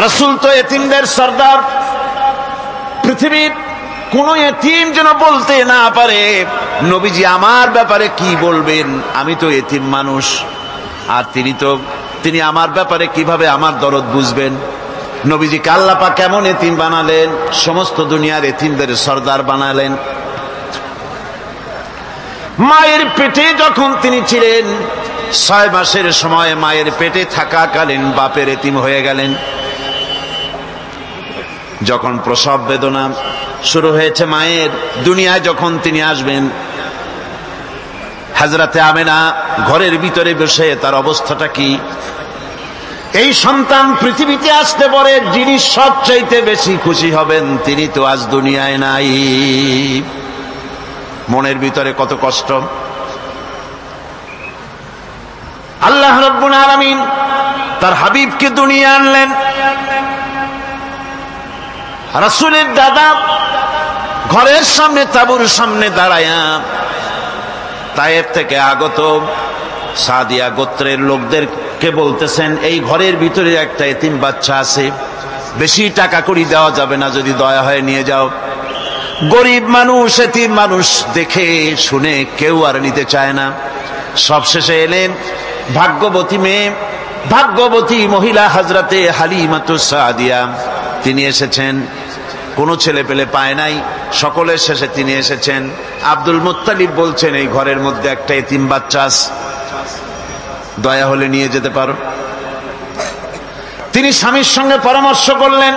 রাসূল তো এতিমদের সর্দার। পৃথিবীর কোন এতিম যেন বলতে না পারে নবীজি আমার ব্যাপারে কি বলবেন, আমি তো এতিম মানুষ, আর তিনি আমার ব্যাপারে কিভাবে আমার দরদ বুঝবেন। নবীজিকে আল্লাহ পাক কেমন এতিম বানালেন, সমস্ত দুনিয়ার এতিমদের সর্দার বানালেন। মায়ের পেটে যখন তিনি ছিলেন, 6 মাসের সময় মায়ের পেটে থাকাকালীন বাপের এতিম হয়ে গেলেন। যখন প্রসব বেদনা শুরু হয়েছে মায়ের, দুনিয়ায় যখন তিনি আসবেন, হযরতে আমেনা ঘরের ভিতরে বসে তার অবস্থাটা কি? এই সন্তান পৃথিবীতে আসতে পরে যিনি সবচাইতে বেশি খুশি হবেন তিনি তো আজ দুনিয়ায় নাই। মনের ভিতরে কত কষ্ট। আল্লাহ রাব্বুল আলামিন তার হাবিবকে দুনিয়া আনলেন। রাসূলের দাদা ঘরের সামনে তাঁবুর সামনে দাঁড়ায়া তায়েফ থেকে আগত সাদিয়া গোত্রের লোকদেরকে বলতেছেন, এই ঘরের ভিতরে একটা এতিম বাচ্চা আছে, বেশি টাকা কড়ি দেওয়া যাবে না, যদি দয়া হয় নিয়ে যাও। গরিব মানুষ, এতিম মানুষ দেখে শুনে কেউ আর নিতে চায় না। সবশেষে এলেন ভাগ্যবতী মেয়ে, ভাগ্যবতী মহিলা হযরতে হালিমাতুস সাদিয়া। তিনি এসেছেন, কোনো ছেলে পেলে পায় নাই, সকলের শেষে তিনি এসেছেন। আব্দুল মুত্তালিব বলছেন, এই ঘরের মধ্যে একটা এতিম বাচ্চা আছে, দয়া হলে নিয়ে যেতে পারো। তিনি স্বামীর সঙ্গে পরামর্শ করলেন,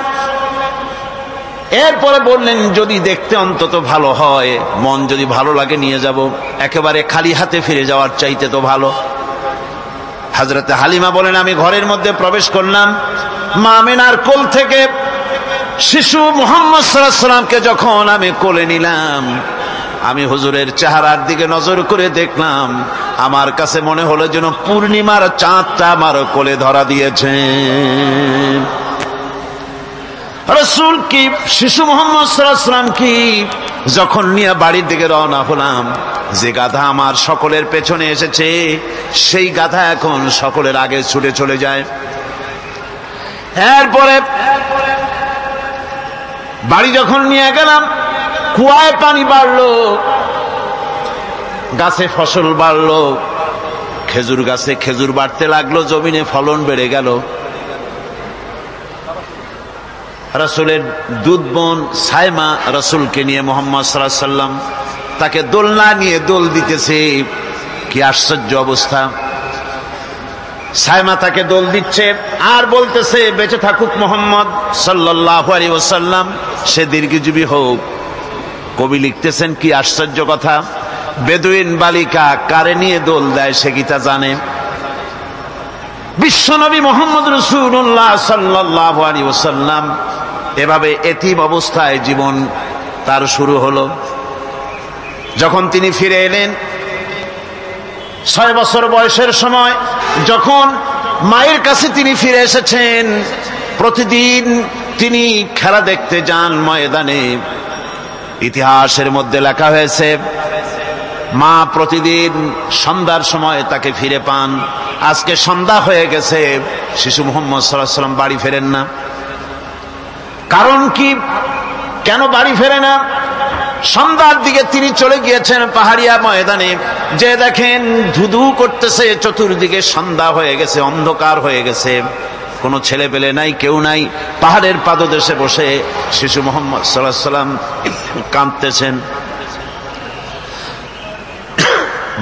এরপরে বললেন, যদি দেখতে অন্তত ভালো হয়, মন যদি ভালো লাগে নিয়ে যাব, একেবারে খালি হাতে ফিরে যাওয়ার চাইতে তো ভালো। হযরতে হালিমা বলেন, আমি ঘরের মধ্যে প্রবেশ করলাম, মা আমিনার কোল থেকে শিশু মুহাম্মদ সাল্লাল্লাহু আলাইহি ওয়াসাল্লামকে যখন আমি কোলে নিলাম, আমি হুজুরের চেহারার দিকে নজর করে দেখলাম, আমার কাছে মনে হলো যেন পূর্ণিমার চাঁদটা আমার কোলে ধরা দিয়েছে। রাসূল কি শিশু মুহাম্মদ সাল্লাল্লাহু আলাইহি ওয়াসাল্লাম কি যখন নিয়ে বাড়ির দিকে রওনা হলাম, যে গাধা আমার সকলের পেছনে এসেছে সেই গাধা এখন সকলের আগে ছুটে চলে যায়। এরপরে বাড়ি যখন নিয়ে গেলাম, কুয়ায় পানি বাড়লো, গাছে ফসল বাড়লো, খেজুর গাছে খেজুর বাড়তে লাগলো, জমিনে ফলন বেড়ে গেল। রাসূলের দুধ বোন সাইমা রাসূলকে নিয়ে মুহাম্মদ সাল্লাল্লাহু আলাইহি ওয়াসাল্লাম তাকে দোলনা নিয়ে দোল দিতেছে। কি আশ্চর্য অবস্থা! সাইমা তাকে দোল দিচ্ছে আর বলতেছে, বেঁচে থাকুক মুহাম্মদ সাল্লাল্লাহু আলাইহি ওয়াসাল্লাম, সে দীর্ঘজীবী হোক। কবি লিখতেছেন, কি আশ্চর্য কথা! বেদুইন বালিকা কারে নিয়ে দোল দেয় সে কি তা জানে? বিশ্বনবী মুহাম্মদ রাসূলুল্লাহ সাল্লাল্লাহু আলাইহি ওয়াসাল্লাম এভাবে এতিম অবস্থায় জীবন তার শুরু হলো। যখন তিনি ফিরে এলেন 6 বছর বয়সের সময়, যখন মায়ের কাছে তিনি ফিরে এসেছেন, প্রতিদিন তিনি খেলা দেখতে যান ময়দানে। ইতিহাসের মধ্যে লেখা হয়েছে, মা প্রতিদিন সন্ধ্যার সময় তাকে ফিরে পান। আজকে সন্ধ্যা হয়ে গেছে, শিশু মুহাম্মদ সাল্লাল্লাহু আলাইহি ওয়াসাল্লাম বাড়ি ফেরেন না। কারণ কি? কেন বাড়ি ফেরে না? সন্ধ্যার দিকে তিনি চলে গিয়েছেন পাহাড়িয়া ময়দানে, যে দেখেন ধুধু করতেছে, চতুর্দিকে সন্ধ্যা হয়ে গেছে, অন্ধকার হয়ে গেছে, কোনো ছেলে পেলে নাই, কেউ নাই। পাহাড়ের পাদদেশে বসে শিশু মুহাম্মদ সাল্লাল্লাহু আলাইহি ওয়াসাল্লাম কাঁদতেছেন।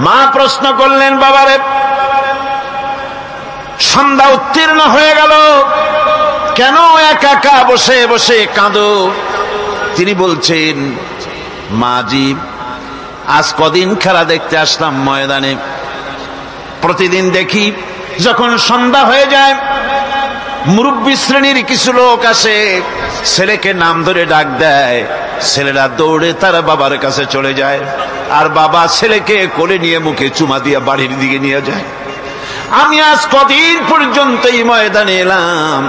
মা প্রশ্ন করলেন, বাবারে, সন্ধ্যা উত্তীর্ণ হয়ে গেল, কেন একা একা বসে বসে কাঁদো? তিনি বলছেন, মাজি, আজ কদিন খেলা দেখতে আসলাম ময়দানে, প্রতিদিন দেখি যখন সন্ধ্যা হয়ে যায় মুরব্বী শ্রেণীর কিছু লোক আসে, ছেলেকে নাম ধরে ডাক দেয়, ছেলেরা দৌড়ে তার বাবার কাছে চলে যায়, আর বাবা ছেলেকে কোলে নিয়ে মুখে চুমা দিয়ে বাড়ির দিকে নিয়ে যায়। আমি আজ কদিন পর্যন্ত এই ময়দানে এলাম,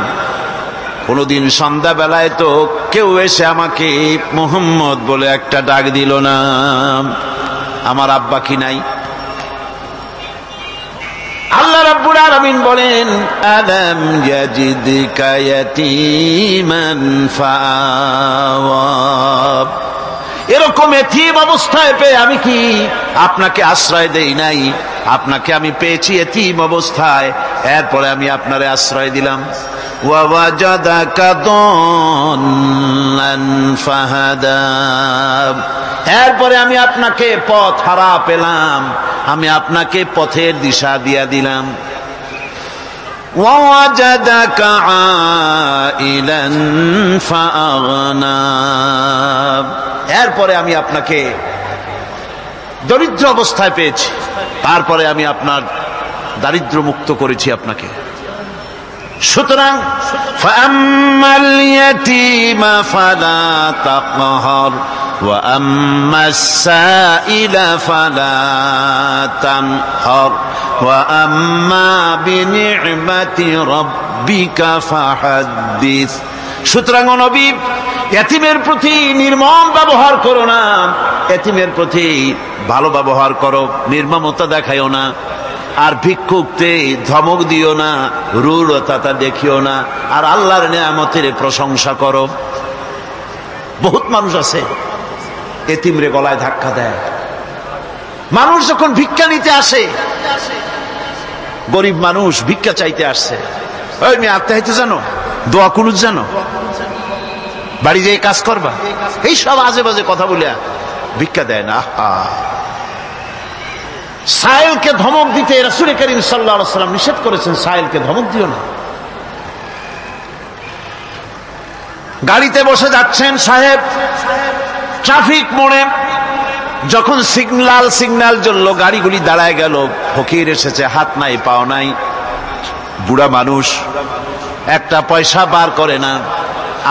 কোনদিন সন্ধ্যাবেলায় তো কেউ এসে আমাকে মুহাম্মদ বলে একটা ডাক দিল না। আমার আব্বা কি নাই? আল্লাহ রাব্বুল আলামিন বলেন, আলাম ইয়াজিদকা ইয়াতীমান ফাআওয়া, এরকম এতিম অবস্থায় পেয়ে আমি কি আপনাকে আশ্রয় দেই নাই? আপনাকে আমি পেয়েছি এতিম অবস্থায়, এরপরে আমি আপনারে আশ্রয় দিলাম। ওয়া ওয়াজাদাকা দাল্লান ফাহাদা, এরপরে আমি আপনাকে পথ হারা পেলাম, আমি আপনাকে পথের দিশা দিয়া দিলাম। ওয়া ওয়াজাদাকা আইলান ফাআগনা, এরপরে আমি আপনাকে দরিদ্র অবস্থায় পেয়েছি, তারপরে আমি আপনার দারিদ্র মুক্ত করেছি আপনাকে। সুতরাং ফাআম্মাল ইয়াতীমা ফালা তাকহার ওয়া আম্মাস সাইলা ফালা তানহার ওয়া আম্মা বিনি'মাতি রাব্বিকা ফাহাদ্দিস। সুতরাং নবী, এতিমের প্রতি নির্মম ব্যবহার করো না, এতিমের প্রতি ভালো ব্যবহার করো, নির্মমতা দেখাইও না। আর ভিক্ষুককে ধমক দিও না, রূঢ়তা দেখিও না, আর আল্লাহর নিয়ামতের প্রশংসা করো। বহুত মানুষ আছে এতিমরে গলায় ধাক্কা দেয়। মানুষ যখন ভিক্ষা নিতে আসে, গরিব মানুষ ভিক্ষা চাইতে আসছে, ওই মেয়ে আত্মহত্যা জানো, দোয়া কুনুত জানো, বাড়ি যেয়ে কাজ করবা, এই সব আজে বাজে কথা বলে ভিক্ষা দেয় না। সাইলকে ধমক দিতে রাসূল করিম সাল্লাল্লাহু আলাইহি ওয়াসাল্লাম নিষেধ করেছেন, সাইলকে ধমক দিও না। গাড়িতে বসে যাচ্ছেন সাহেব, ট্রাফিক মোড়ে যখন সিগন্যাল জ্বলল, গাড়িগুলি দাঁড়ায় গেল, ফকির এসেছে, হাত নাই পাও নাই, বুড়া মানুষ, একটা পয়সা বার করে না।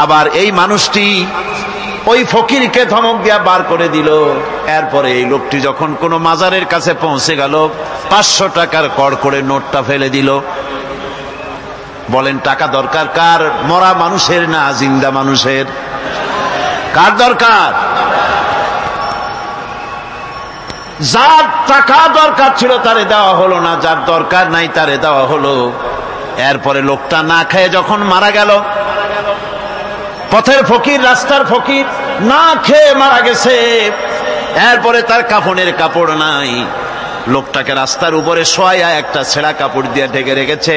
আবার এই মানুষটি ওই ফকিরকে ধমক দিয়া বার করে দিল। এরপরে এই লোকটি যখন কোনো মাজারের কাছে পৌঁছে গেল, 500 টাকার কড়কড়ে নোটটা ফেলে দিল। বলেন টাকা দরকার কার? মরা মানুষের না জিন্দা মানুষের? কার দরকার? যার টাকা দরকার ছিল তারে দেওয়া হলো না, যার দরকার নাই তারে দেওয়া হলো। এরপরে লোকটা না খেয়ে যখন মারা গেল, পথের ফকির, রাস্তার ফকির, না খেয়ে মারা গেছে। এরপরে তার কাফনের কাপড় নাই, লোকটাকে রাস্তার উপরে শোয়া একটা ছেঁড়া কাপড় দিয়ে ঢেকে রেখেছে।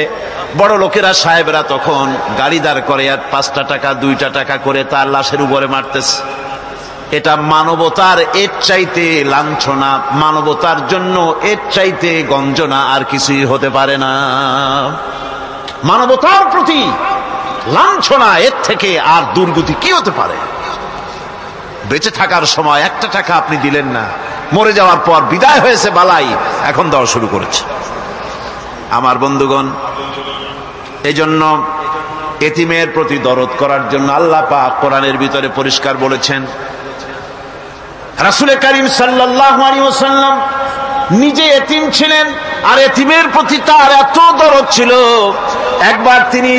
বড় লোকেরা, সাহেবরা তখন গাড়ি দাঁড় করে আর 5টা টাকা 2টা টাকা করে তার লাশের উপরে মারতেছে। এটা মানবতার এর চাইতে লাঞ্ছনা, মানবতার জন্য এর চাইতে গঞ্জনা আর কিছুই হতে পারে না। মানবতার প্রতি লাঞ্ছনা, এর থেকে আর দুর্গতি কি হতে পারে? বেঁচে থাকার সময় 1টা টাকা আপনি দিলেন না, মরে যাওয়ার পর বিদায় হয়েছে বালাই, এখন দেওয়া শুরু করেছে। আমার বন্ধুগণ, এই জন্য এতিমের প্রতি দরদ করার জন্য আল্লাহ পাক কোরআনের ভিতরে পরিষ্কার বলেছেন। রাসূল করিম সাল্লাল্লাহু আলাইহি ওয়াসাল্লাম নিজে এতিম ছিলেন, আর এতিমের প্রতি তার এত দরদ ছিল, একবার তিনি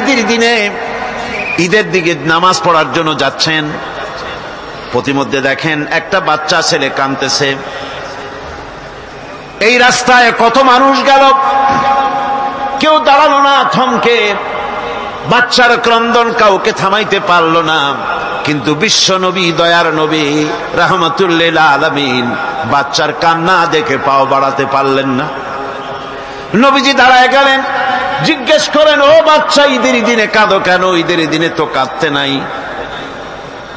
ঈদের দিকে নামাজ পড়ার জন্য যাচ্ছেন। প্রতিমধ্যে দেখেন একটা বাচ্চা ছেলে কাঁদতেছে। এই রাস্তায় কত মানুষ গেল, কেউ দাঁড়ালো না থমকে, বাচ্চার ক্রন্দন কাউকে থামাইতে পারলো না। কিন্তু বিশ্ব নবী, দয়ার নবী রাহমাতুল লিল আলামিন বাচ্চার কান্না দেখে পাও বাড়াতে পারলেন না। নবীজি দাঁড়ায় গেলেন, জিজ্ঞেস করেন, ও বাচ্চা, ঈদের দিনে কাঁদো কেন? ঈদের দিনে তো কাঁদতে নাই।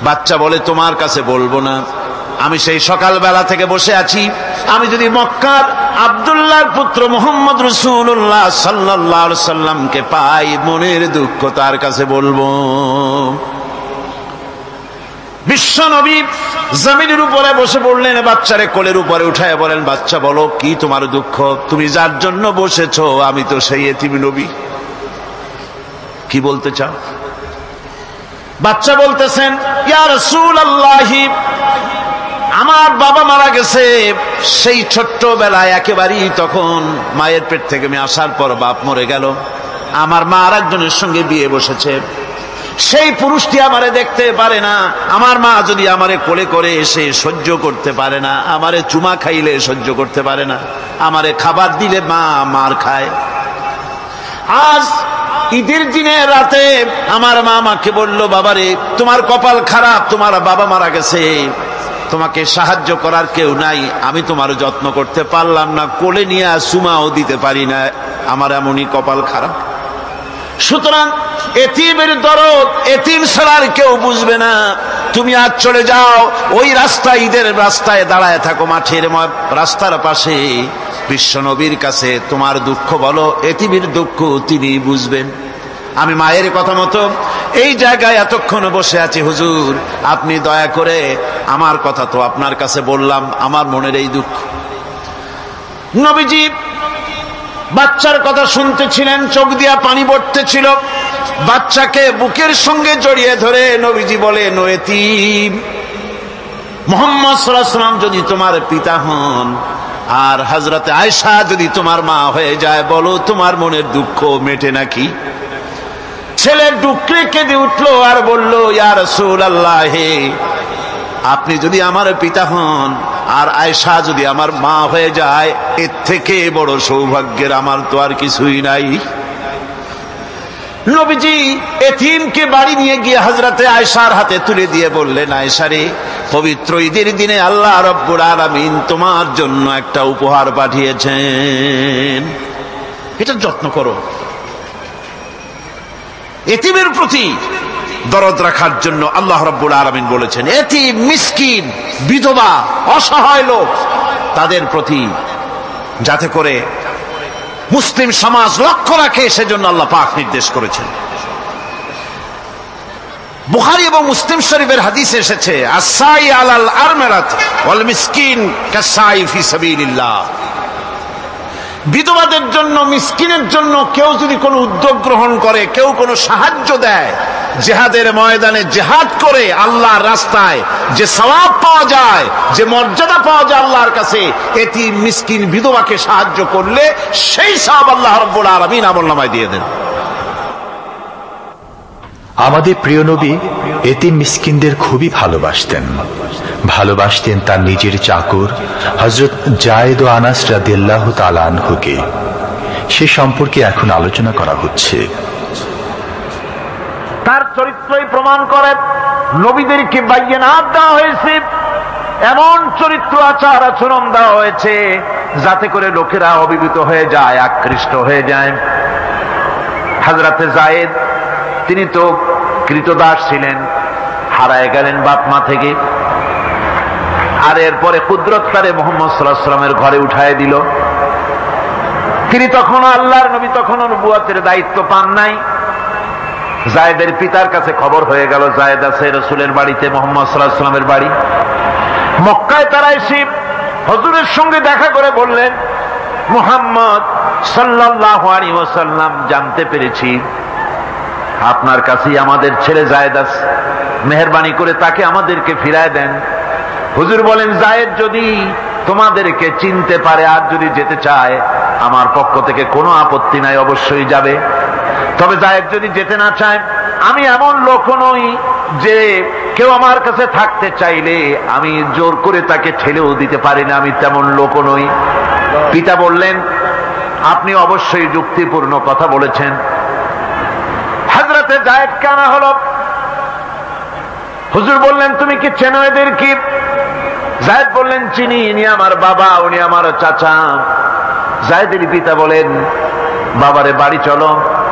বাচ্চা বলে, তোমার কাছে বলবো না, আমি সেই সকালবেলা থেকে বসে আছি, আমি যদি মক্কার আব্দুল্লাহর পুত্র মুহাম্মদ রাসূলুল্লাহ সাল্লাল্লাহু আলাইহি সাল্লামকে পাই, মনের দুঃখ তার কাছে বলবো। বিশ্ব নবী জমিনের উপরে বসে পড়লেন, বাচ্চারে কোলের উপরে উঠায় বলেন, বাচ্চা বলো কি তোমার দুঃখ? তুমি যার জন্য বসেছো আমি তো সেই এতিম নবী, কি বলতে চাও? বাচ্চা বলতেছেন, ইয়া রাসূলুল্লাহ, আমার বাবা মারা গেছে, সেই ছোট্টবেলায় একেবারেই তখন মায়ের পেট থেকে আমি আসার পর বাপ মরে গেল, আমার মা আর একজনের সঙ্গে বিয়ে বসেছে, সেই পুরুষটি আমারে দেখতে পারে না, আমার মা যদি আমারে কোলে করে এসে সহ্য করতে পারে না, আমারে চুমা খাইলে সহ্য করতে পারে না, আমারে খাবার দিলে মা মার খায়। আজ ঈদের দিনে রাতে আমার মা আমাকে বলল, বাবারে তোমার কপাল খারাপ, তোমার বাবা মারা গেছে, তোমাকে সাহায্য করার কেউ নাই, আমি তোমার যত্ন করতে পারলাম না, কোলে নিয়ে সুমাও দিতে পারি না, আমার এমনই কপাল খারাপ। সুতরাং এতিমের দরদ এতিম ছাড়ার কেউ বুঝবে না। তুমি আজ চলে যাও, ওই রাস্তায়, ঈদের রাস্তায় দাঁড়ায় থাকো, মাঠের রাস্তার পাশে, বিশ্ব নবীর কাছে তোমার দুঃখ বলো, এতিমের দুঃখ তিনি বুঝবেন। আমি মায়ের কথা মতো এই জায়গায় এতক্ষণ বসে আছি, হুজুর আপনি দয়া করে, আমার কথা তো আপনার কাছে বললাম, আমার মনের এই দুঃখ। নবীজি বাচ্চার কথা শুনতেছিলেন, চোখ দিয়া পানি পড়তেছিল, বাচ্চাকে বুকের সঙ্গে জড়িয়ে ধরে নবীজি বলেন, ও এতিম, মুহাম্মদ সাল্লাল্লাহু আলাইহি ওয়াসাল্লাম যদি তোমার পিতা হন আর হযরতে আয়েশা যদি তোমার মা হয়ে যায়, বলো তোমার মনের দুঃখ মেটে নাকি? ছেলে ডুকরে কেঁদে উঠলো আর বলল, ইয়া রাসূলুল্লাহ, হে আপনি যদি আমার পিতা হন আর আয়েশা যদি আমার মা হয়ে যায়, এর থেকে বড় সৌভাগ্যের আমার তো আর কিছুই নাই। নবীজি এতিমকে বাড়ি নিয়ে গিয়ে হযরতে আয়েশার হাতে তুলে দিয়ে বললেন, আয়েশা রে, পবিত্র ঈদের দিনে আল্লাহ রাব্বুল আলামিন তোমার জন্য একটা উপহার পাঠিয়েছেন, এটা যত্ন করো। এতিমের প্রতি দরদ রাখার জন্য আল্লাহ রাব্বুল আলামিন বলেছেন, এতিম, মিসকিন, বিধবা, অসহায় লোক, তাদের প্রতি যাতে করে মুসলিম সমাজ লক্ষ্য রাখে, সেজন্য আল্লাহ পাক নির্দেশ করেছেন। বুখারী এবং মুসলিম শরীফের হাদিসে এসেছে, আস-সাই আলাল আরমারাত ওয়াল মিসকিন কাস-সাই ফি সাবিলিল্লাহ। বিধবাদের জন্য, মিসকিনের জন্য কেউ যদি কোনো উদ্যোগ গ্রহণ করে, কেউ কোনো সাহায্য দেয়, জিহাদের ময়দানে জিহাদ করে আল্লাহর রাস্তায় যে সওয়াব পাওয়া যায়, যে মর্যাদা পাওয়া যায় আল্লাহর কাছে, এতিম, মিসকিন, বিধবাকে সাহায্য করলে সেই সওয়াব আল্লাহ রাব্বুল আলামিন আমলনামায় দিয়ে দেন। আমাদের প্রিয় নবী এতিম মিসকিনদের খুবই ভালোবাসতেন তার নিজের চাকর হযরত যায়েদ ও আনাস রাদিয়াল্লাহু তাআলা আনহুকে। সে সম্পর্কে এখন আলোচনা করা হচ্ছে। তার চরিত্রই প্রমাণ করে, নবীদেরকে বাইয়িনাত দেওয়া হয়েছে, এমন চরিত্র আচার আচরণ দেওয়া হয়েছে যাতে করে লোকেরা অভিভূত হয়ে যায়, আকৃষ্ট হয়ে যায়। হযরতে যায়েদ, তিনি তো কৃতদাস ছিলেন, হারায় গেলেন বাপ মা থেকে, আর এরপরে কুদরত তারে মুহাম্মদ সাল্লাল্লাহু আলাইহি ওয়াসাল্লামের ঘরে উঠায় দিল। তিনি তখন আল্লাহর নবী, তখন নবুয়তের দায়িত্ব পান নাই। যায়েদের পিতার কাছে খবর হয়ে গেল, যায়েদ আছে রাসূলের বাড়িতে, মুহাম্মদ সাল্লাল্লাহু আলাইহি ওয়াসাল্লামের বাড়ি মক্কায়। তারা এসে হুজুরের সঙ্গে দেখা করে বললেন, মুহাম্মদ সাল্লাল্লাহু আলাইহি ওয়াসাল্লাম, জানতে পেরেছি আপনার কাছেই আমাদের ছেলে যায়েদ আছে, মেহেরবানি করে তাকে আমাদেরকে ফিরায় দেন। হুজুর বলেন, যায়েদ যদি তোমাদেরকে চিনতে পারে আর যদি যেতে চায়, আমার পক্ষ থেকে কোনো আপত্তি নাই, অবশ্যই যাবে। তবে যায়েদ যদি যেতে না চায়, আমি এমন লোক নই যে কেউ আমার কাছে থাকতে চাইলে আমি জোর করে তাকে ঠেলেও দিতে পারি না, আমি তেমন লোক নই। পিতা বললেন, আপনি অবশ্যই যুক্তিপূর্ণ কথা বলেছেন। হযরতে যায়েদ কানা হলো। হুজুর বললেন, তুমি কি চেনো এদের? কি? যায়েদ বললেন, চিনি, ইনি আমার বাবা, উনি আমার চাচা। যায়েদের পিতা বলেন, বাবারে বাড়ি চলো,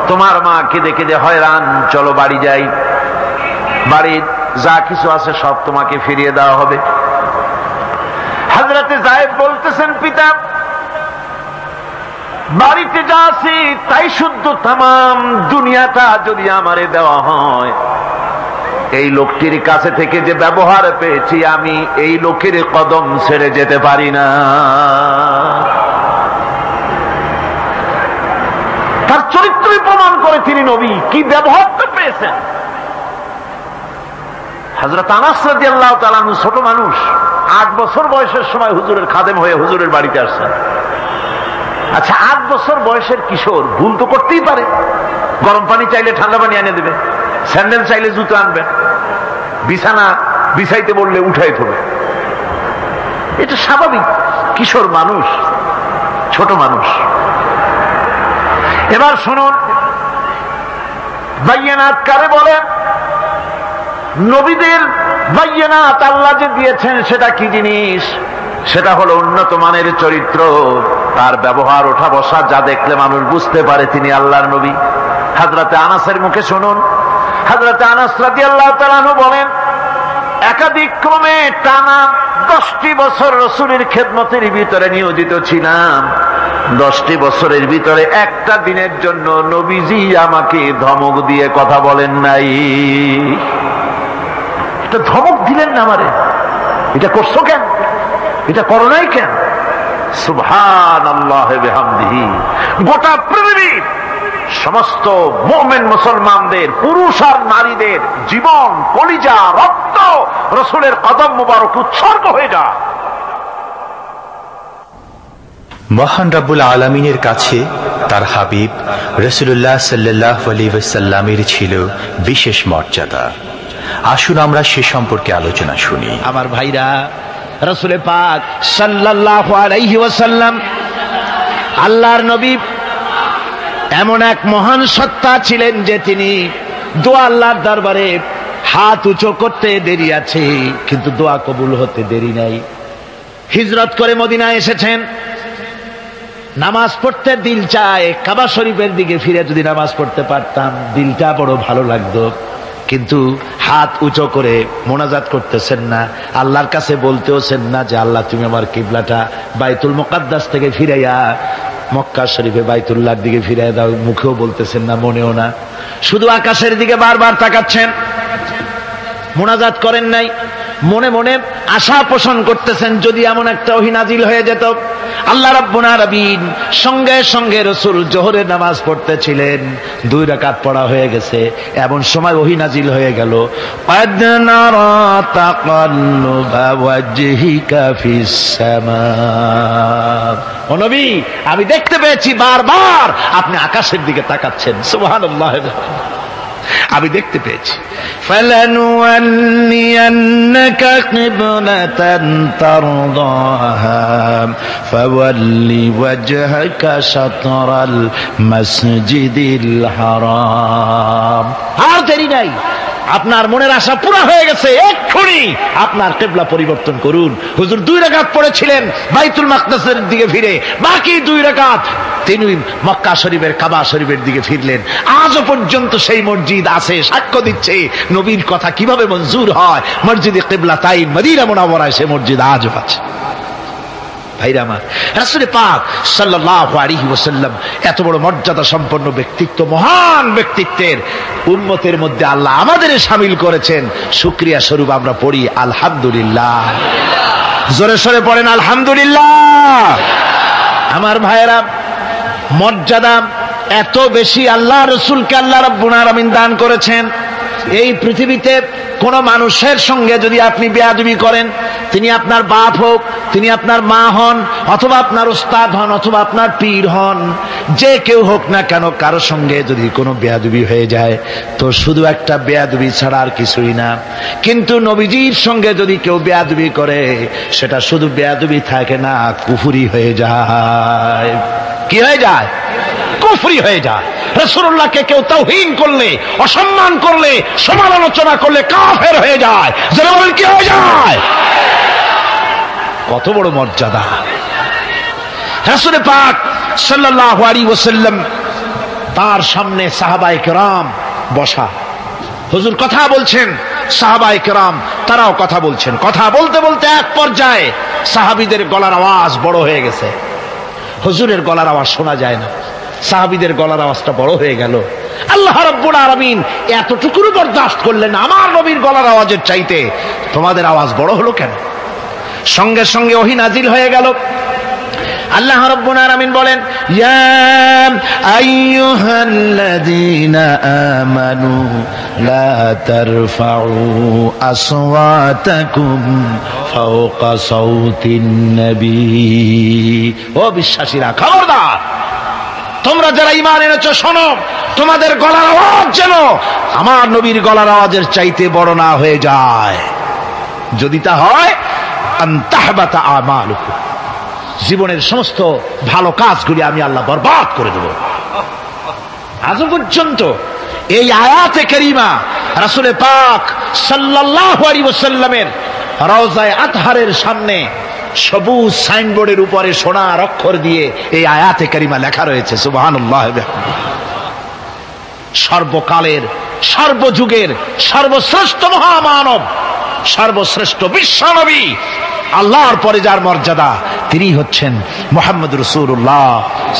তোমার মা কেঁদে কেঁদে হয়রান, চলো বাড়ি যাই, বাড়ির যা কিছু আছে সব তোমাকে ফিরিয়ে দেওয়া হবে। হযরতে যায়েদ বলতেছেন, পিতা বাড়িতে যা আছি তাই শুদ্ধ, তামাম দুনিয়াটা যদি আমারে দেওয়া হয়, এই লোকটির কাছে থেকে যে ব্যবহার পেয়েছি, আমি এই লোকের কদম ছেড়ে যেতে পারি না। তার চরিত্রই প্রমাণ করে তিনি নবী, কি ব্যবহারটা পেয়েছেন। হযরত আনাস রাদিয়াল্লাহু তাআলা আনহু ছোট মানুষ, 8 বছর বয়সের সময় হুজুরের খাদেম হয়ে হুজুরের বাড়িতে আসছেন। আচ্ছা, 8 বছর বয়সের কিশোর ভুল তো করতেই পারে, গরম পানি চাইলে ঠান্ডা পানি এনে দেবে, স্যান্ডেল চাইলে জুতো আনবে, বিছানা বিছাইতে বললে উঠাই দেবে, এটা স্বাভাবিক। কিশোর মানুষ, ছোট মানুষ। এবার শুনুন, বাইয়ানাত কারে বলেন? নবীদের বাইয়ানাত আল্লাহ যে দিয়েছেন সেটা কি জিনিস? সেটা হলো উন্নত মানের চরিত্র, তার ব্যবহার, ওঠা বসা যা দেখলে মানুষ বুঝতে পারে তিনি আল্লাহর নবী। হযরতে আনাসের মুখে শুনুন, হযরতে আনাস রাদিয়াল্লাহু তাআলা আনহু বলেন, একাধিক ক্রমে টানা 10টি বছর রাসূলের খেদমতের ভিতরে নিয়োজিত ছিলাম। 10টি বছরের ভিতরে একটা দিনের জন্য নবীজি আমাকে ধমক দিয়ে কথা বলেন নাই। এটা ধমক দিলেন না আমারে, এটা করছো কেন, এটা করো নাই কেন? সুবহানাল্লাহ বিহামদিহি। গোটা পৃথিবীর সমস্ত মুমিন মুসলমানদের, পুরুষ আর নারীদের জীবন, কলিজা, রক্ত রাসূলের কদম মুবারক উৎসর্গ হয়ে যায়। মহান রব্বুল আলামিনের কাছে তার হাবিব রাসূলুল্লাহ সাল্লাল্লাহু আলাইহি ওয়াসাল্লামের ছিল বিশেষ মর্যাদা। আসুন আমরা সে সম্পর্কে আলোচনা শুনি। আমার ভাইরা, রাসূল পাক সাল্লাল্লাহু আলাইহি ওয়াসাল্লাম আল্লাহর নবী এমন এক মহান সত্তা ছিলেন যে তিনি দোয়া আল্লাহর দরবারে হাত উঁচু করতে দেরি আছে, কিন্তু দোয়া কবুল হতে দেরি নাই। হিজরত করে মদিনায় এসেছেন, নামাজ পড়তে দিল চায়, কাবা শরীফের দিকে ফিরে যদি নামাজ পড়তে পারতাম দিলটা বড় ভালো লাগতো, কিন্তু হাত উঁচু করে মোনাজাত করতেছেন না, আল্লাহর কাছে বলতেওছেন না যে আল্লাহ তুমি আমার কিবলাটা বাইতুল মুকাদ্দাস থেকে ফিরাইয়া মক্কা শরীফে বাইতুল্লাহর দিকে ফিরাইয়া দাও, মুখেও বলতেছেন না, মনেও না, শুধু আকাশের দিকে বারবার তাকাচ্ছেন, মোনাজাত করেন নাই। মনে মনে আশা পোষণ করতেছেন যদি এমন একটা ওহী নাজিল হয়ে যেত। আল্লাহ রাব্বুল আলামিন সঙ্গে সঙ্গে রাসূল জোহরের নামাজ পড়তেছিলেন, 2 রাকাত পড়া হয়ে গেছে, এমন সময় ওহী নাজিল হয়ে গেল, ক্বাদ নারা তাকাল্লুবা ওয়াজহিকা ফিস সামা। ও নবী, আমি দেখতে পেয়েছি বারবার আপনি আকাশের দিকে তাকাচ্ছেন। সুবহানাল্লাহ, আমি দেখতে পেয়েছি। ফালানুওয়াল্লিয়ান্নাকা কিবলাতান তারদাহা ফাওয়াল্লি ওয়াজহাকা শাতরাল মাসজিদিল হারাম। আর দেরি নাই, আপনার মনের আশা পুরা হয়ে গেছে, এক্ষুনি আপনার কিবলা পরিবর্তন করুন। হুজুর 2 রাকাত পড়েছিলেন বাইতুল মাকদাসের দিকে ফিরে, বাকি 2 রাকাত তিনি মক্কা শরীফের কাবা শরীফের দিকে ফিরলেন। আজও পর্যন্ত সেই মসজিদ আছে, সাক্ষ্য দিচ্ছে নবীর কথা কিভাবে মঞ্জুর হয়। মসজিদে কিবলাতাইন মদিনা মুনাওয়ারায় সে মসজিদ আজও আছে। ভাইরা আমার, রাসূল পাক সাল্লাল্লাহু আলাইহি ওয়াসাল্লাম এত বড় মর্যাদা সম্পন্ন ব্যক্তিত্ব, মহান ব্যক্তিত্বের উম্মতের মধ্যে আল্লাহ আমাদের শামিল করেছেন। শুকরিয়া স্বরূপ আমরা পড়ি আলহামদুলিল্লাহ। জোরে সরে পড়েন আলহামদুলিল্লাহ। আমার ভাইরা, মর্যাদা এত বেশি আল্লাহ রাসূলকে আল্লাহ রাব্বুল আলামিন দান করেছেন। এই পৃথিবীতে কোন মানুষের সঙ্গে যদি আপনি বেয়াদবি করেন, তিনি আপনার বাপ হোক, তিনি আপনার মা হন, অথবা আপনার উস্তাদ হন, অথবা আপনার পীর হন, যে কেউ হোক না কেন, কারো সঙ্গে যদি কোনো বেয়াদবি হয়ে যায় তো শুধু একটা বেয়াদবি ছাড়া আর কিছুই না। কিন্তু নবীজির সঙ্গে যদি কেউ বেয়াদবি করে সেটা শুধু বেয়াদবি থাকে না, কুফরি হয়ে যায়। কি হয়ে যায়? কুফরি হয়ে যায়। রাসূলুল্লাহকে কেউ তাওহীন করলে, অসম্মান করলে, সমালোচনা করলে কাফের হয়ে যায়। যারা বলেন কি হয়ে যায়? কত বড় মর্যাদা! রাসূল পাক সাল্লাল্লাহু আলাইহি ওয়াসাল্লাম, তার সামনে সাহাবায়ে কেরাম বসা, হুজুর কথা বলছেন, সাহাবায়ে কেরাম তারাও কথা বলছেন। কথা বলতে বলতে এক পর্যায়ে সাহাবীদের গলার আওয়াজ বড় হয়ে গেছে, হুজুরের গলার আওয়াজ শোনা যায় না, সাহাবীদের গলার আওয়াজটা বড় হয়ে গেল। আল্লাহ রাব্বুল আলামিন এতটুকুও বরদাস্ত করলেন, আমার নবীর গলার আওয়াজের চাইতে তোমাদের আওয়াজ বড় হলো কেন? সঙ্গে সঙ্গে ওহী নাজিল হয়ে গেল। আল্লাহ রাব্বুল আলামিন বলেন, ইয়া আইয়ুহাল্লাযীনা আমানু লা তারফাউ আসওয়াতাকুম ফাওকা সাওতিন নবী। ও বিশ্বাসীরা, খবরদার, তোমরা যারা ঈমান এনেছো শোনো, তোমাদের গলার আওয়াজ যেন আমার নবীর গলার আওয়াজের চাইতে বড় না হয়ে যায়। যদি তা হয়, আনতাহবাতা আমালুকুম, জীবনের সমস্ত ভালো কাজগুলি আমি আল্লাহ বরবাদ করে দেব। আজ পর্যন্ত এই আয়াতে কারিমা রাসূল পাক সাল্লাল্লাহু আলাইহি ওয়াসাল্লামের রওজায়ে আতহারের সামনে সবুজ সাইনবোর্ডের উপরে সোনার অক্ষর দিয়ে এই আয়াতে কারিমা লেখা রয়েছে। সুবহানাল্লাহ। সর্বকালের, সর্বযুগের সর্বশ্রেষ্ঠ মহামানব, সর্বশ্রেষ্ঠ বিশ্বনবী, আল্লাহর পরে যার মর্যাদা, তিনি হচ্ছেন মুহাম্মদ রাসূলুল্লাহ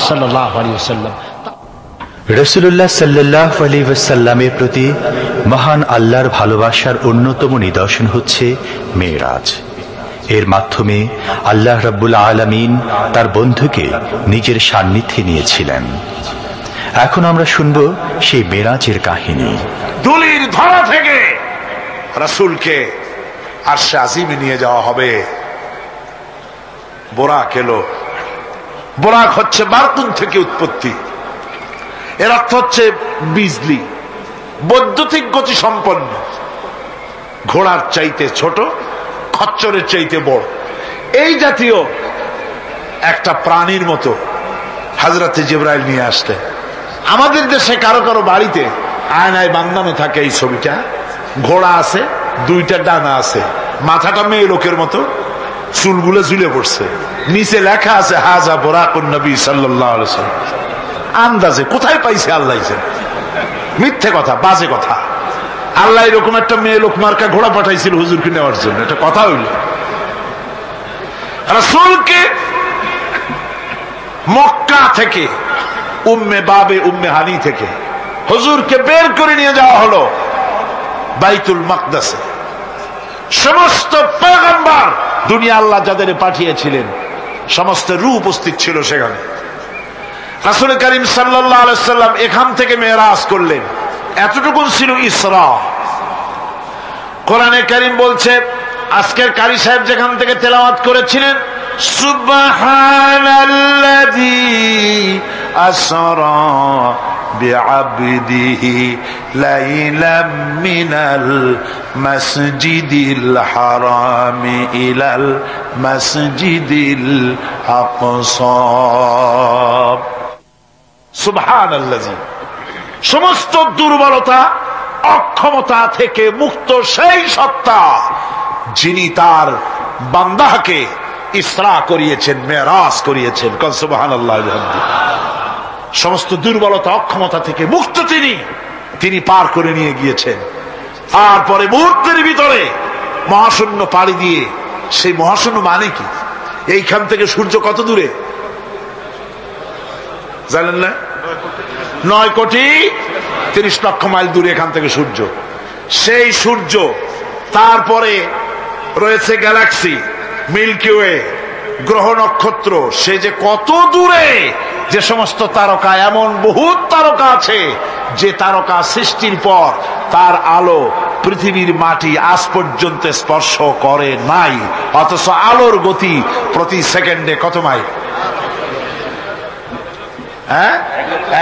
সাল্লাল্লাহু আলাইহি ওয়াসাল্লাম। রাসূলুল্লাহ সাল্লাল্লাহু আলাইহি ওয়াসাল্লামের প্রতি মহান আল্লাহর ভালোবাসার অন্যতম নিদর্শন হচ্ছে মেরাজ। এর মাধ্যমে আল্লাহ রাব্বুল আলামিন তার বন্ধুকে নিজের সান্নিধ্যে নিয়েছিলেন। এখন আমরা শুনব সেই মেরাজের কাহিনী। দুলির ধরা থেকে রাসূলকে আরশে আজিমে নিয়ে যাওয়া হবে। বোরাক এলো। বোরাক হচ্ছে বারকুন থেকে উৎপত্তি। এর অর্থ হচ্ছে বিজলি, বৈদ্যুতিক গতি সম্পন্ন, ঘোড়ার চাইতে ছোট, খচ্চরের চাইতে বড়, এই জাতীয় একটা প্রাণীর মতো হযরতে জিবরাইল নিয়ে আসলেন। আমাদের দেশে কারো কারো বাড়িতে আয়নায় বান্ধানো থাকে এই ছবিটা। ঘোড়া আছে, দুইটা ডানা আছে, মাথাটা মেয়ে লোকের মতো, চুলগুলো ঝুলে পড়ছে, নিচে লেখা আছে হাজা বোরাকুন নবী সাল্লাল্লাহু আলাইহি ওয়াসাল্লাম। আন্দাজে কোথায় পাইছে আল্লাহ জানে, মিথ্যে কথা, বাজে কথা। আল্লাহ এরকম একটা মেয়ে লোক মার্কা ঘোড়া পাঠাইছিল হুজুরকে নেওয়ার জন্য, এটা কথা হইল। রাসূলকে মক্কা থেকে, উম্মে বাবে উম্মে হানি থেকে হুজুরকে বের করে নিয়ে যাওয়া হলো বাইতুল মাকদাসে। সমস্ত পয়গম্বর, দুনিয়া আল্লাহ যাদের পাঠিয়েছিলেন, সমস্ত রূহ উপস্থিত ছিল সেখানে। রাসূল করিম সাল্লাল্লাহু আলাইহি ওয়াসাল্লাম এখান থেকে মেরাজ করলেন। এতটুকু ছিল ইসরা। কোরআনে কারীম বলছে, আজকের কারি সাহেব যেখান থেকে তেলাওয়াত করেছিলেন, সুবহানাল্লাযী আসরা বিআবদিহি লাইলাম মিনাল মাসজিদিল হারামি ইলাল মাসজিদিল আকসা। সুবহানাল্লাযী, সমস্ত দুর্বলতা, অক্ষমতা থেকে মুক্ত সেই সত্তা যিনি তার বান্দাকে ইসরা করিয়েছেন, মেরাজ করিয়েছেন। সুবহানাল্লাহ। সমস্ত দুর্বলতা, অক্ষমতা থেকে মুক্ত তিনি পার করে নিয়ে গিয়েছেন। তারপরে মুহূর্তের ভিতরে মহাশূন্য পাড়ি দিয়ে, সেই মহাশূন্য মানে কি? এইখান থেকে সূর্য কত দূরে জানেন না? 9,30,00,000 মাইল দূরে এখান থেকে সূর্য। সেই সূর্য, তারপরে রয়েছে গ্যালাক্সি, মিল্কি ওয়ে, গ্রহ নক্ষত্র, সে যে কত দূরে, যে সমস্ত তারকা, এমন বহুত তারকা আছে যে তারকা সৃষ্টির পর তার আলো পৃথিবীর মাটি আজ পর্যন্ত স্পর্শ করে নাই, অথচ আলোর গতি প্রতি সেকেন্ডে কত মাইল?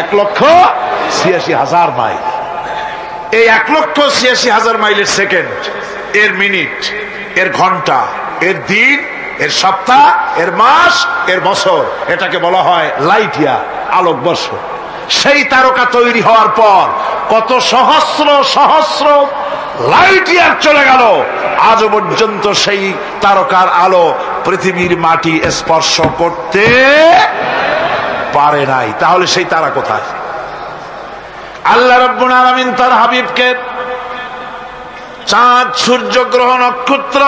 1,86,000 মাইল। এই 1,86,000 মাইলের সেকেন্ড, এর মিনিট, এর ঘন্টা, এর দিন, এর সপ্তাহ, এর মাস, এর বছর, এটাকে বলা হয় লাইট ইয়ার, আলোকবর্ষ। সেই তারকা তৈরি হওয়ার পর কত সহস্র সহস্র লাইট ইয়ার চলে গেল, আজ পর্যন্ত সেই তারকার আলো পৃথিবীর মাটি স্পর্শ করতে পারে নাই। তাহলে সেই তারা কোথায়? আল্লাহ রাব্বুল আলামিন তার হাবিবকে চাঁদ, সূর্য, গ্রহ, নক্ষত্র,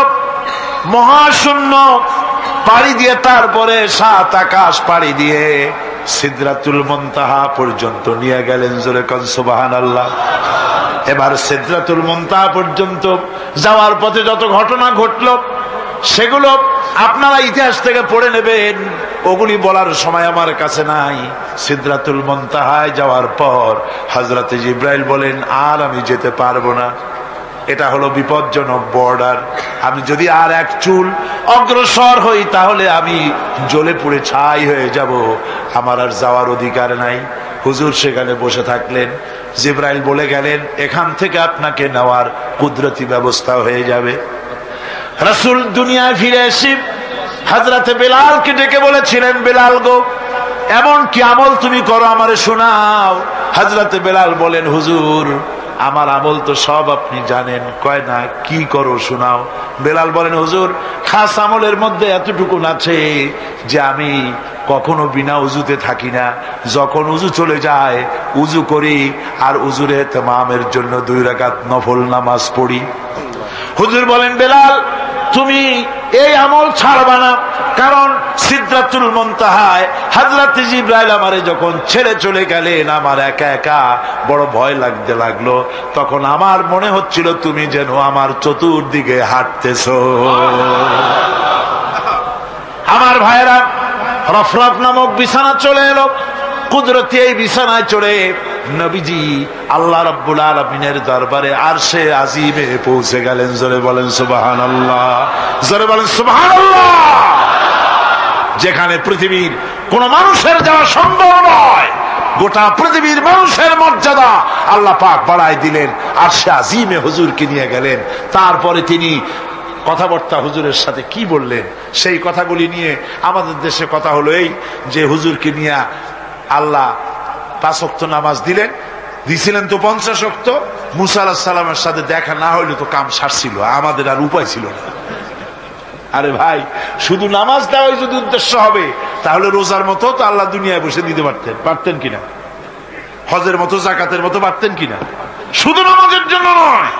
মহাশূন্য পাড়ি দিয়ে, তারপরে 7 আকাশ পাড়ি দিয়ে সিদরাতুল মুনতাহা পর্যন্ত নিয়ে গেলেন। জোরে কোন সুবহানাল্লাহ। এবার সিদরাতুল মুনতাহা পর্যন্ত যাওয়ার পথে যত ঘটনা ঘটল, সেগুলো আপনারা ইতিহাস থেকে পড়ে নেবেন, ওগুলি বলার সময় আমার কাছে নাই। সিদরাতুল মুনতাহায় যাওয়ার পর হযরতে জিবরাইল বলেন, আর আমি যেতে পারবো না, এটা হলো বিপজ্জনক বর্ডার। আমি যদি আর এক চুল অগ্রসর হই তাহলে আমি জ্বলে পুড়ে ছাই হয়ে যাব, আমার আর যাওয়ার অধিকার নাই। হুজুর সেখানে বসে থাকলেন। জিবরাইল বলে গেলেন, এখান থেকে আপনাকে নেওয়ার কুদরতি ব্যবস্থা হয়ে যাবে। রাসূল দুনিয়ায় ফিরে এসে হযরতে বেলালকে ডেকে বলেছিলেন, বেলাল গো, এমন কি আমল তুমি করো আমারে শোনাও। হযরতে বেলাল বলেন, হুজুর আমার আমল তো সব আপনি জানেন। কয় না, কি করো শোনাও। বেলাল বলেন, হুজুর খাস আমলের মধ্যে এতটুকু আছে যে আমি কখনো বিনা উজুতে থাকি না। যখন উজু চলে যায় উজু করি, আর উজুর ইহতিমামের জন্য 2 রাকাত নফল নামাজ পড়ি। হুজুর বলেন, বেলাল তুমি এই আমল ছাড়বা না, কারণ সিদরাতুল মুনতাহায় হযরত জিবরাইল আমারে যখন ছেড়ে চলে গেলেন, আমার একা একা বড় ভয় লাগতে লাগলো। তখন আমার মনে হচ্ছিল তুমি যেন আমার চতুর্দিকে হাঁটতেছো। আমার ভাইরা, রফরফ নামক বিছানা চলে এলো। কুদরতি এই বিছানায় চড়ে নবীজি আল্লাহ রাব্বুল আলামিনের দরবারে আরশে আজিমে পৌঁছে গেলেন। জোরে বলেন সুবহানাল্লাহ, জোরে বলেন সুবহানাল্লাহ। যেখানে পৃথিবীর কোন মানুষের যাওয়া সম্ভব নয়, গোটা পৃথিবীর মানুষের মর্যাদা আল্লাহ পাক বাড়ায় দিলেন। আরশে আজিমে হুজুরকে নিয়ে গেলেন। তারপরে তিনি কথাবার্তা হুজুরের সাথে কি বললেন, সেই কথাগুলি নিয়ে আমাদের দেশে কথা হলো এই যে হুজুরকে নিয়ে আল্লাহ 5 ওয়াক্ত নামাজ দিছিলেন তো 50 ওয়াক্ত। মুসা আলাইহিস সালামের সাথে দেখা না হইলে তো কাম সারছিল, আমাদের আর উপায় ছিল না। আরে ভাই, শুধু নামাজ দেওয়াই যদি উদ্দেশ্য হবে তাহলে রোজার মতো তো আল্লাহ দুনিয়ায় বসে দিতে পারতেন কিনা, হজের মতো জাকাতের মতো পারতেন কিনা। শুধু নামাজের জন্য নয়,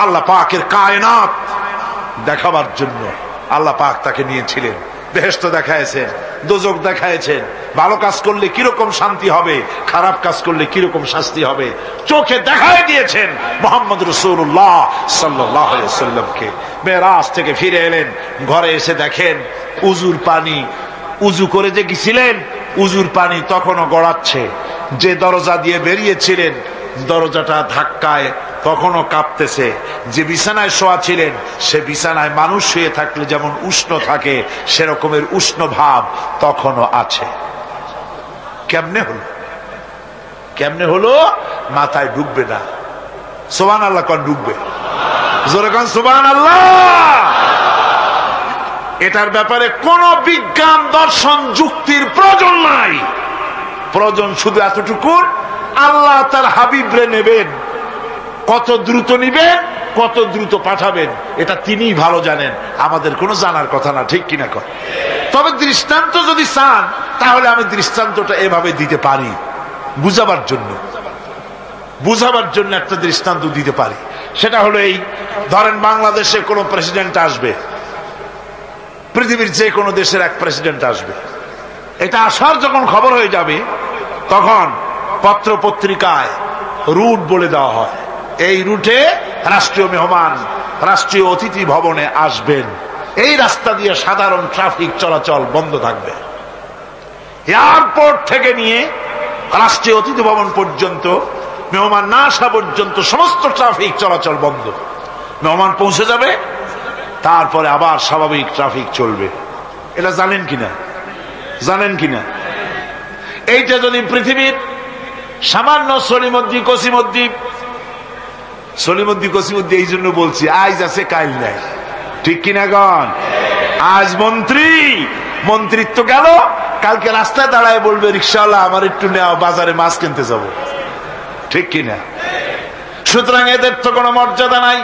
আল্লাহ পাকের কায়নাত দেখাবার জন্য আল্লাহ পাক তাকে নিয়েছিলেন। বেহেশত দেখাইছেন, দোজখ দেখাইছেন, ভালো কাজ করলে কিরকম শান্তি হবে, খারাপ কাজ করলে কিরকম শাস্তি হবে চোখে দেখায় দিয়েছেন মুহাম্মদ রাসূলুল্লাহ সাল্লাল্লাহু আলাইহি ওয়াসাল্লামকে। মেরাজ থেকে ফিরে এলেন, ঘরে এসে দেখেন উজুর পানি, উজু করে যে গেছিলেন উজুর পানি তখনও গড়াচ্ছে। যে দরজা দিয়ে বেরিয়েছিলেন দরজাটা ধাক্কায় তখনও কাঁপতেছে। যে বিছানায় শোয়া ছিলেন সে বিছানায় মানুষ শুয়ে থাকলে যেমন উষ্ণ থাকে সেরকমের উষ্ণ ভাব তখনও আছে। কেমনে হলো? কেমনে হলো? মাথায় ঢুকবে না। সুবহানাল্লাহ কোন ঢুকবে? জোরে কোন সুবহানাল্লাহ। এটার ব্যাপারে কোন বিজ্ঞান দর্শন যুক্তির প্রয়োজন নাই। প্রয়োজন শুধু এতটুকু, আল্লাহ তার হাবিবরে নেবেন, কত দ্রুত নিবেন, কত দ্রুত পাঠাবেন এটা তিনিই ভালো জানেন, আমাদের কোনো জানার কথা না। ঠিক কিনা কর? তবে দৃষ্টান্ত যদি চান তাহলে আমি দৃষ্টান্তটা এভাবে দিতে পারি, বুঝাবার জন্য একটা দৃষ্টান্ত দিতে পারি। সেটা হলো এই, ধরেন বাংলাদেশে কোনো প্রেসিডেন্ট আসবে, পৃথিবীর যে কোনো দেশের এক প্রেসিডেন্ট আসবে। এটা আসার যখন খবর হয়ে যাবে তখন পত্র পত্রিকায় রুট বলে দেওয়া হয়, এই রুটে রাষ্ট্রীয় মেহমান রাষ্ট্রীয় অতিথি ভবনে আসবেন, এই রাস্তা দিয়ে সাধারণ ট্রাফিক চলাচল বন্ধ থাকবে। এয়ারপোর্ট থেকে নিয়ে রাষ্ট্রীয় অতিথি ভবন পর্যন্ত মেহমান না আসা পর্যন্ত সমস্ত ট্রাফিক চলাচল বন্ধ। মেহমান পৌঁছে যাবে, তারপরে আবার স্বাভাবিক ট্রাফিক চলবে। এটা জানেন কিনা? এইটা যদি পৃথিবীর সামান্য সলিমদ্দি কসিমদ্দি এই জন্য বলছি, আজ আছে কাল নাই। ঠিক কিনা গণ? আজ মন্ত্রিত্ব গেল, কালকে রাস্তায় দাঁড়ায় বলবে রিক্সাওয়ালা আমার একটু নেওয়া, বাজারে মাছ কিনতে যাব। ঠিক কিনা? সুতরাং এদের তো কোনো মর্যাদা নাই।